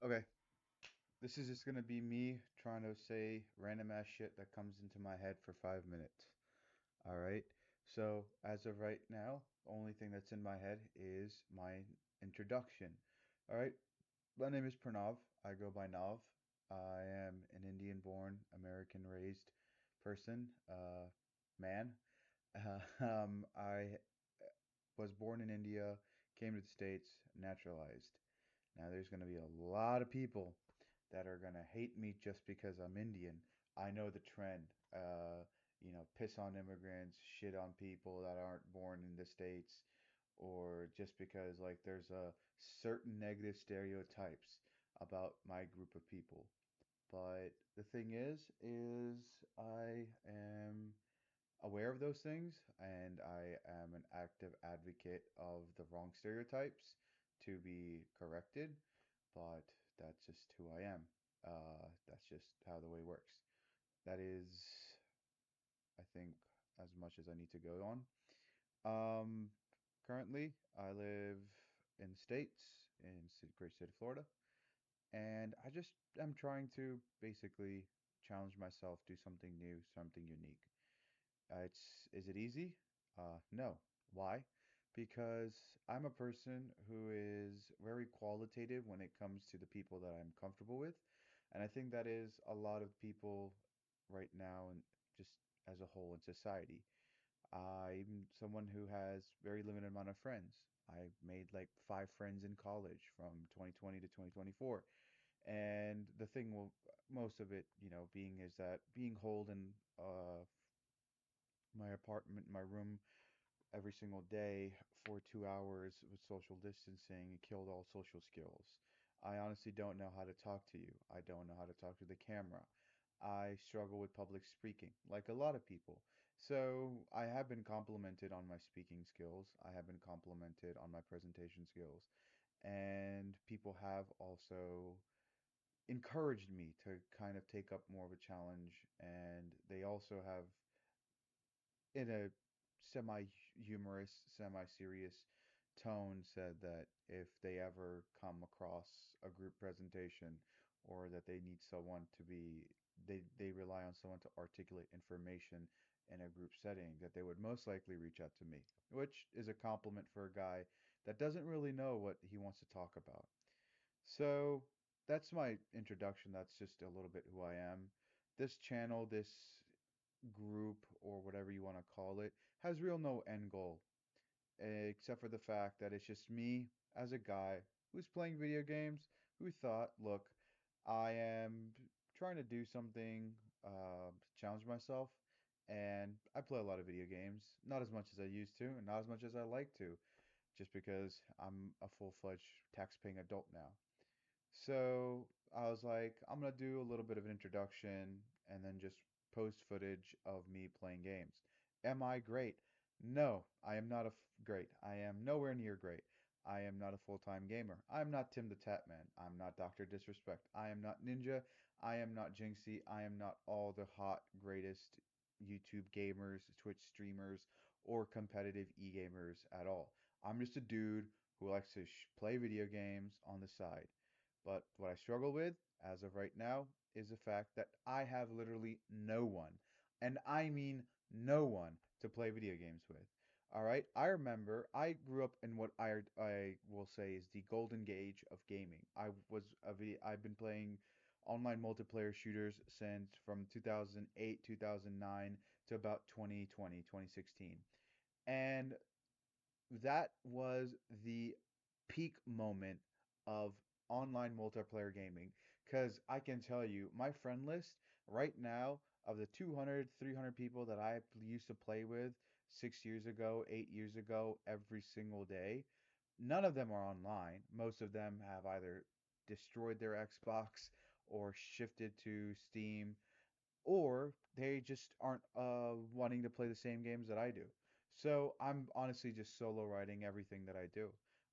Okay, this is just gonna be me trying to say random ass shit that comes into my head for 5 minutes. All right. So as of right now, the only thing that's in my head is my introduction. All right. My name is Pranav. I go by Nav. I am an Indian-born, American-raised person, man. I was born in India, came to the States, naturalized. Now, there's going to be a lot of people that are going to hate me just because I'm Indian. I know the trend. Piss on immigrants, shit on people that aren't born in the States, or just because like there's a certain negative stereotypes about my group of people. But the thing is I am aware of those things, and I am an active advocate of the wrong stereotypes to be corrected, but that's just who I am. That's just how the way works. That is, I think, as much as I need to go on. Um, Currently, I live in the States, in great state of Florida, and I just am trying to basically challenge myself, do something new, something unique. Is it easy? No. Why? Because I'm a person who is very qualitative when it comes to the people that I'm comfortable with, and I think that is a lot of people right now and just as a whole in society. I'm someone who has very limited amount of friends. I made like 5 friends in college from 2020 to 2024. And the thing will most of it, being is that being holed in my apartment, my room every single day for 2 hours with social distancing, it killed all social skills. I honestly don't know how to talk to you. I don't know how to talk to the camera. I struggle with public speaking, like a lot of people. So I have been complimented on my speaking skills. I have been complimented on my presentation skills. And people have also encouraged me to kind of take up more of a challenge. And they also have in a semi-humorous, semi-serious tone said that if they ever come across a group presentation or that they need someone to be they rely on someone to articulate information in a group setting, that they would most likely reach out to me, which is a compliment for a guy that doesn't really know what he wants to talk about. So that's my introduction. That's just a little bit who I am. This channel, this group or whatever you want to call it has real no end goal, except for the fact that it's just me as a guy who's playing video games who thought, look, I am trying to do something to challenge myself, and I play a lot of video games, not as much as I used to, and not as much as I like to, just because I'm a full-fledged tax-paying adult now. So I was like, I'm gonna do a little bit of an introduction and then just post footage of me playing games. Am I great? No, I am not great. I am nowhere near great. I am not a full-time gamer. I'm not Tim the Tatman. I'm not Dr. Disrespect. I am not Ninja. I am not Jinxie. I am not all the hot, greatest YouTube gamers, Twitch streamers, or competitive e-gamers at all. I'm just a dude who likes to play video games on the side. But what I struggle with as of right now is the fact that I have literally no one, and I mean no one, to play video games with. All right, I remember I grew up in what I will say is the golden age of gaming. I've been playing online multiplayer shooters since from 2008, 2009 to about 2020, 2016. And that was the peak moment of online multiplayer gaming. Because I can tell you, my friend list right now of the 200, 300 people that I used to play with 6 years ago, 8 years ago, every single day, none of them are online. Most of them have either destroyed their Xbox or shifted to Steam or they just aren't wanting to play the same games that I do. So I'm honestly just solo writing everything that I do.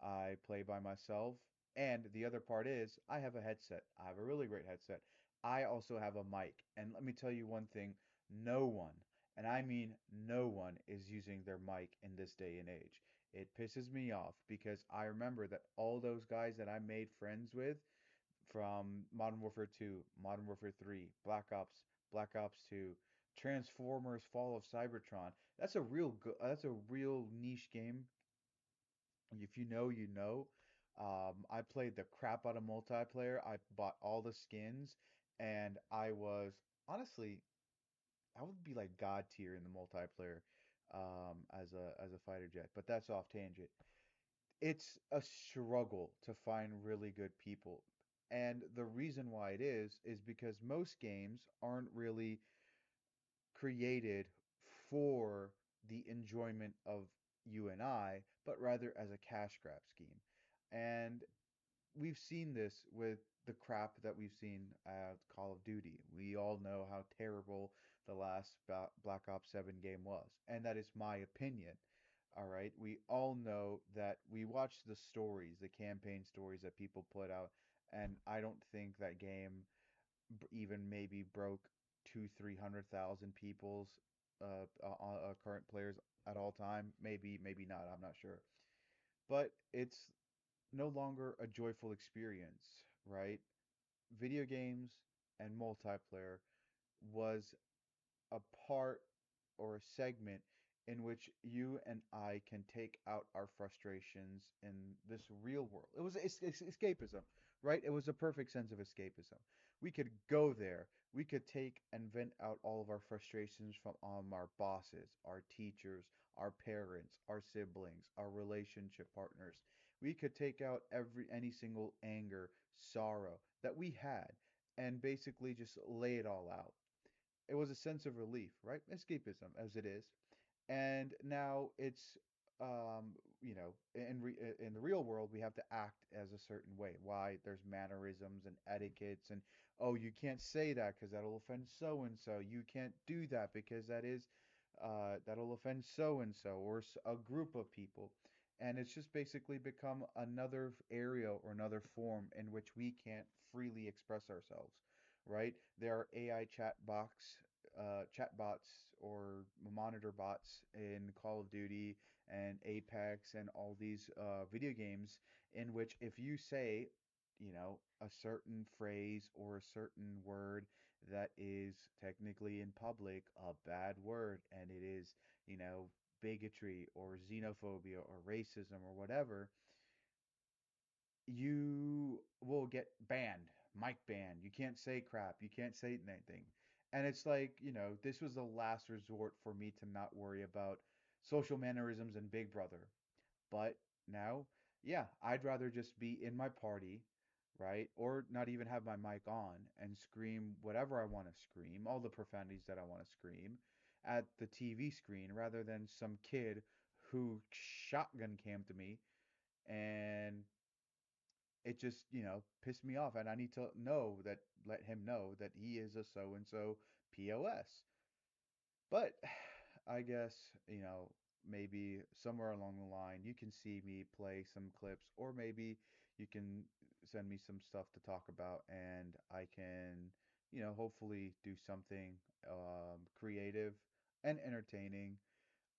I play by myself, and the other part is I have a headset. I have a really great headset. I also have a mic, and let me tell you one thing, no one, and I mean no one, is using their mic in this day and age. It pisses me off because I remember that all those guys that I made friends with from Modern Warfare 2, Modern Warfare 3, Black Ops, Black Ops 2, Transformers Fall of Cybertron. That's a real niche game. If you know, you know. I played the crap out of multiplayer. I bought all the skins, and I was honestly, I would be like God tier in the multiplayer, as a fighter jet. But that's off tangent. It's a struggle to find really good people. And the reason why it is because most games aren't really created for the enjoyment of you and I, but rather as a cash grab scheme. And we've seen this with the crap that we've seen at Call of Duty. We all know how terrible the last Black Ops 7 game was, and that is my opinion. All right, we all know that we watch the stories, the campaign stories that people put out, and I don't think that game even maybe broke 300,000 people's current players at all time. Maybe not. I'm not sure. But it's no longer a joyful experience, right? Video games and multiplayer was a part or a segment in which you and I can take out our frustrations in this real world. It was escapism, right? It was a perfect sense of escapism. We could go there. We could take and vent out all of our frustrations from our bosses, our teachers, our parents, our siblings, our relationship partners. We could take out any single anger, sorrow that we had and basically just lay it all out. It was a sense of relief, right? Escapism, as it is. And now it's, in the real world, we have to act as a certain way. Why? There's mannerisms and etiquettes, and oh, you can't say that because that'll offend so and so. You can't do that because that'll offend so and so or a group of people. And it's just basically become another area or another form in which we can't freely express ourselves, right? There are AI chat bots or monitor bots in Call of Duty and Apex and all these video games in which if you say, a certain phrase or a certain word that is technically in public a bad word and it is, you know, bigotry or xenophobia or racism or whatever, you will get banned, mic banned. You can't say crap. You can't say anything. And it's like, this was the last resort for me to not worry about social mannerisms and Big Brother. But now, yeah, I'd rather just be in my party, right? Or not even have my mic on and scream whatever I want to scream, all the profanities that I want to scream at the TV screen rather than some kid who shotgun camped me and it just, pissed me off. And I need to let him know that he is a so and so POS. But I guess, maybe somewhere along the line you can see me play some clips, or maybe you can send me some stuff to talk about, and I can, hopefully do something creative and entertaining.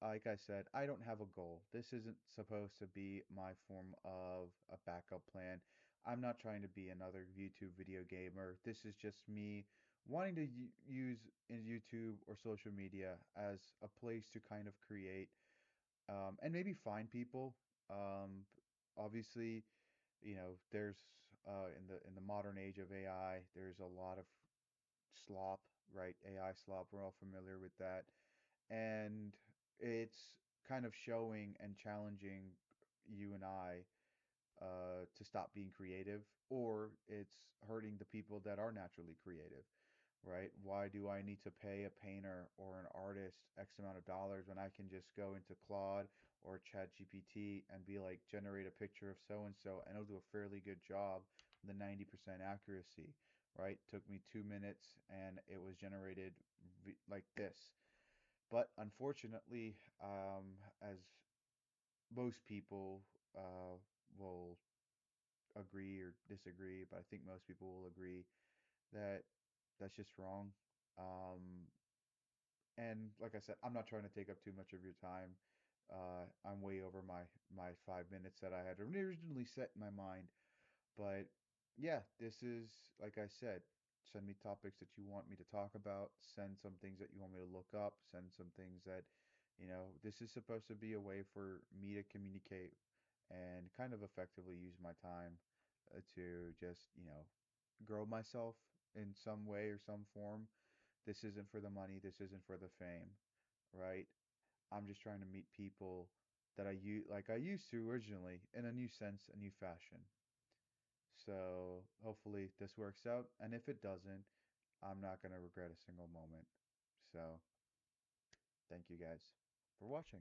Like I said, I don't have a goal. This isn't supposed to be my form of a backup plan. I'm not trying to be another YouTube video gamer. This is just me wanting to use in YouTube or social media as a place to kind of create and maybe find people. Um, Obviously, there's in the modern age of AI, there's a lot of slop, right? AI slop. We're all familiar with that, and it's kind of showing and challenging you and I to stop being creative, or it's hurting the people that are naturally creative, right? Why do I need to pay a painter or an artist X amount of dollars when I can just go into Claude or ChatGPT and be like, generate a picture of so and so, and it'll do a fairly good job with the 90% accuracy, right? Took me 2 minutes and it was generated like this. But unfortunately, as most people will agree or disagree, but I think most people will agree that that's just wrong. Um, and like I said, I'm not trying to take up too much of your time. I'm way over my 5 minutes that I had originally set in my mind, but Yeah, this is, like I said, send me topics that you want me to talk about, send some things that you want me to look up, send some things that, this is supposed to be a way for me to communicate and kind of effectively use my time to just, grow myself in some way or some form. This isn't for the money, this isn't for the fame, right? I'm just trying to meet people that I used to originally in a new sense, a new fashion. So hopefully this works out. And if it doesn't, I'm not going to regret a single moment. So thank you guys for watching.